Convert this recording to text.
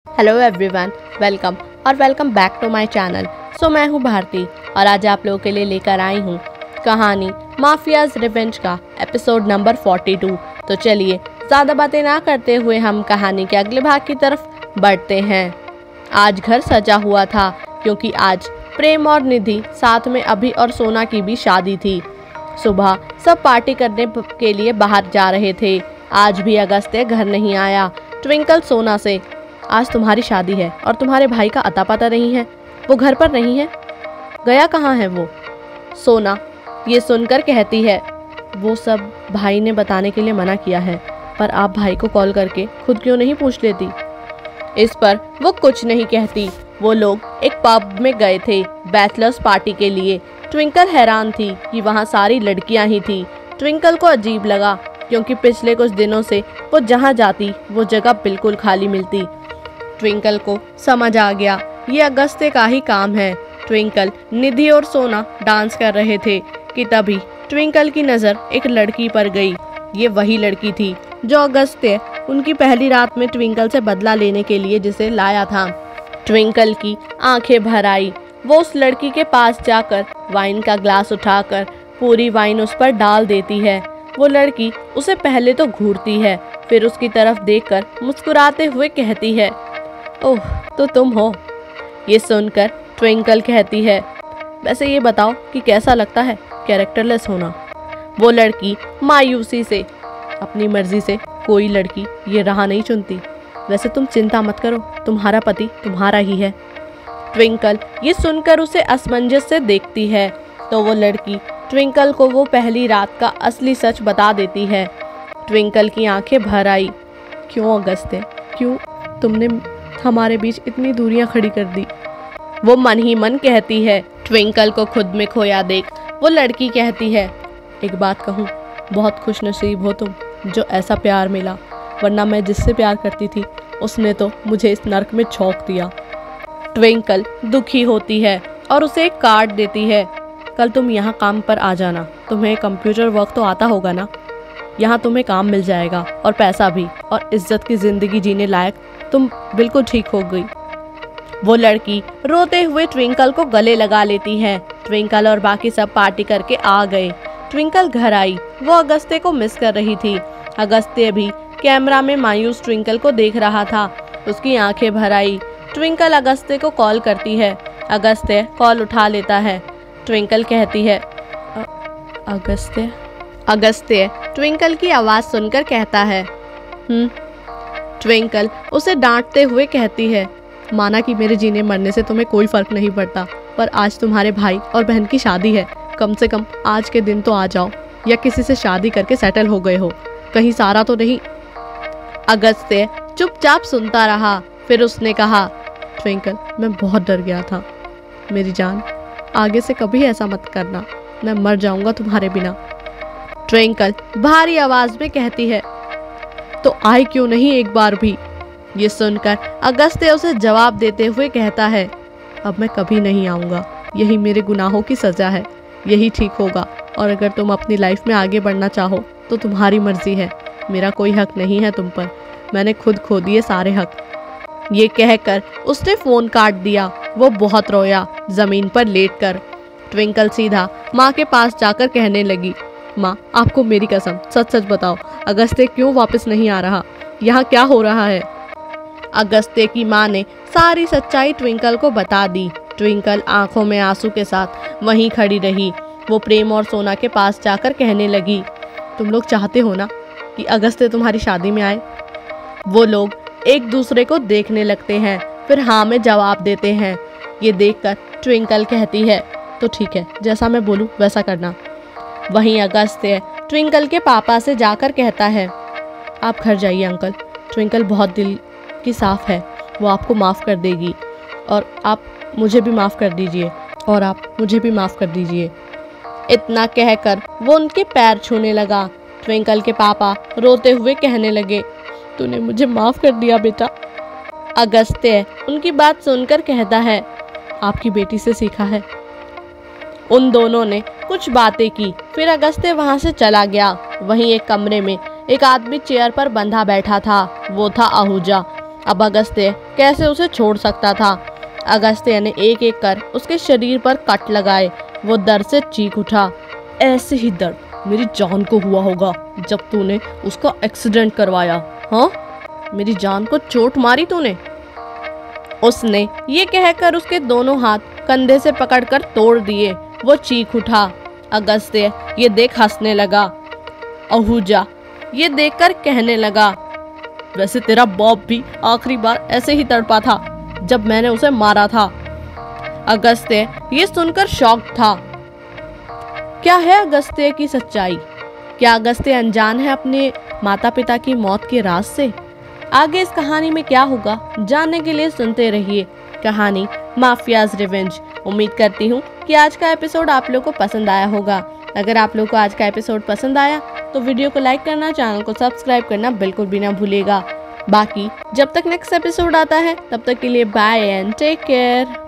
Hello everyone, welcome back to my channel. मैं हूँ भारती और आज आप लोगों के लिए लेकर आई हूँ कहानी माफियाज रिवेंज का एपिसोड नंबर 42। तो चलिए ज़्यादा बातें ना करते हुए हम कहानी के अगले भाग की तरफ बढ़ते हैं। आज घर सजा हुआ था क्योंकि आज प्रेम और निधि साथ में अभी और सोना की भी शादी थी। सुबह सब पार्टी करने के लिए बाहर जा रहे थे। आज भी अगस्त्य घर नहीं आया। ट्विंकल सोना से, आज तुम्हारी शादी है और तुम्हारे भाई का अता पता नहीं है, वो घर पर नहीं है, गया कहाँ है वो? सोना ये सुनकर कहती है, वो सब भाई ने बताने के लिए मना किया है, पर आप भाई को कॉल करके खुद क्यों नहीं पूछ लेती? इस पर वो कुछ नहीं कहती। वो लोग एक पब में गए थे बैचलर्स पार्टी के लिए। ट्विंकल हैरान थी कि वहाँ सारी लड़कियाँ ही थी। ट्विंकल को अजीब लगा क्योंकि पिछले कुछ दिनों से वो जहाँ जाती वो जगह बिल्कुल खाली मिलती। ट्विंकल को समझ आ गया ये अगस्त्य का ही काम है। ट्विंकल, निधि और सोना डांस कर रहे थे कि तभी ट्विंकल की नज़र एक लड़की पर गई। ये वही लड़की थी जो अगस्त्य उनकी पहली रात में ट्विंकल से बदला लेने के लिए जिसे लाया था। ट्विंकल की आंखें भर आई। वो उस लड़की के पास जाकर वाइन का ग्लास उठाकर पूरी वाइन उस पर डाल देती है। वो लड़की उसे पहले तो घूरती है, फिर उसकी तरफ देखकर मुस्कुराते हुए कहती है, ओह तो तुम हो। ये सुनकर ट्विंकल कहती है, वैसे ये बताओ कि कैसा लगता है कैरेक्टरलेस होना? वो लड़की मायूसी से, अपनी मर्जी से कोई लड़की ये राह नहीं चुनती। वैसे तुम चिंता मत करो, तुम्हारा पति तुम्हारा ही है। ट्विंकल ये सुनकर उसे असमंजस से देखती है तो वो लड़की ट्विंकल को वो पहली रात का असली सच बता देती है। ट्विंकल की आंखें भर आई। क्यों अगस्त्य, क्यों तुमने हमारे बीच इतनी दूरियां खड़ी कर दी? वो मन ही मन कहती है। ट्विंकल को खुद में खोया देख वो लड़की कहती है, एक बात कहूँ, बहुत खुशनसीब हो तुम जो ऐसा प्यार मिला, वरना मैं जिससे प्यार करती थी उसने तो मुझे इस नर्क में झोंक दिया। ट्विंकल दुखी होती है और उसे एक कार्ड देती है, कल तुम यहाँ काम पर आ जाना, तुम्हें कंप्यूटर वर्क तो आता होगा ना, यहाँ तुम्हें काम मिल जाएगा और पैसा भी, और इज्जत की ज़िंदगी जीने लायक तुम बिल्कुल ठीक हो गई। वो लड़की रोते हुए ट्विंकल को गले लगा लेती है। ट्विंकल और बाकी सब पार्टी करके आ गए। ट्विंकल घर आई। वो अगस्त्य को मिस कर रही थी। अगस्त्य भी कैमरा में मायूस ट्विंकल को देख रहा था। उसकी आंखें भर आई। ट्विंकल अगस्त्य को कॉल करती है। अगस्त्य कॉल उठा लेता है। ट्विंकल कहती है, अगस्त्य। अगस्त्य ट्विंकल की आवाज़ सुनकर कहता है, ट्विंकल उसे डांटते हुए कहती है, माना कि मेरे जीने मरने से तुम्हें कोई फर्क नहीं पड़ता, पर आज तुम्हारे भाई और बहन की शादी है, कम से कम आज के दिन तो आ जाओ, या किसी से शादी करके सेटल हो गए हो, कहीं सारा तो नहीं? अगस्त्य चुपचाप सुनता रहा। फिर उसने कहा, ट्विंकल मैं बहुत डर गया था, मेरी जान आगे से कभी ऐसा मत करना, मैं मर जाऊंगा तुम्हारे बिना। ट्विंकल भारी आवाज में कहती है, तो आए क्यों नहीं एक बार भी? ये सुनकर अगस्त्य उसे जवाब देते हुए कहता है, अब मैं कभी नहीं आऊँगा, यही मेरे गुनाहों की सज़ा है, यही ठीक होगा, और अगर तुम अपनी लाइफ में आगे बढ़ना चाहो तो तुम्हारी मर्जी है, मेरा कोई हक नहीं है तुम पर, मैंने खुद खो दिए सारे हक। ये कहकर उसने फ़ोन काट दिया। वो बहुत रोया ज़मीन पर लेटकर। ट्विंकल सीधा माँ के पास जाकर कहने लगी, माँ आपको मेरी कसम, सच सच बताओ, अगस्त्य क्यों वापस नहीं आ रहा? यहाँ क्या हो रहा है? अगस्त्य की माँ ने सारी सच्चाई ट्विंकल को बता दी। ट्विंकल आंखों में आंसू के साथ वहीं खड़ी रही। वो प्रेम और सोना के पास जाकर कहने लगी, तुम लोग चाहते हो ना कि अगस्त्य तुम्हारी शादी में आए? वो लोग एक दूसरे को देखने लगते हैं, फिर हाँ में जवाब देते हैं। ये देखकर ट्विंकल कहती है, तो ठीक है, जैसा मैं बोलूँ वैसा करना। वहीं अगस्त्य ट्विंकल के पापा से जाकर कहता है, आप घर जाइए अंकल, ट्विंकल बहुत दिल की साफ है, वो आपको माफ़ कर देगी, और आप मुझे भी माफ़ कर दीजिए, और आप मुझे भी माफ़ कर दीजिए। इतना कहकर वो उनके पैर छूने लगा। ट्विंकल के पापा रोते हुए कहने लगे, तूने मुझे माफ़ कर दिया बेटा। अगस्त्य उनकी बात सुनकर कहता है, आपकी बेटी से सीखा है। उन दोनों ने कुछ बातें की, फिर अगस्त्य वहां से चला गया। वहीं एक कमरे में एक आदमी चेयर पर बंधा बैठा था। वो था आहूजा। अब अगस्त्य कैसे उसे छोड़ सकता था। अगस्त्य ने एक एक कर उसके शरीर पर कट लगाए। वो दर्द से चीख उठा। ऐसे ही दर्द मेरी जान को हुआ होगा जब तूने उसका एक्सीडेंट करवाया। हाँ, मेरी जान को चोट मारी तूने। उसने ये कहकर उसके दोनों हाथ कंधे से पकड़कर तोड़ दिए। वो चीख उठा। अगस्त्य ये देख हंसने लगा। आहूजा ये देखकर कहने लगा, वैसे तेरा बाप भी आखिरी बार ऐसे ही तड़पा था जब मैंने उसे मारा था। अगस्त्य ये सुनकर शॉक था। क्या है अगस्त्य की सच्चाई? क्या अगस्त्य अनजान है अपने माता पिता की मौत के राज से? आगे इस कहानी में क्या होगा जानने के लिए सुनते रहिए कहानी माफियाज रिवेंज। उम्मीद करती हूँ कि आज का एपिसोड आप लोग को पसंद आया होगा। अगर आप लोग को आज का एपिसोड पसंद आया तो वीडियो को लाइक करना, चैनल को सब्सक्राइब करना बिल्कुल भी ना भूलिएगा। बाकी जब तक नेक्स्ट एपिसोड आता है तब तक के लिए बाय एंड टेक केयर।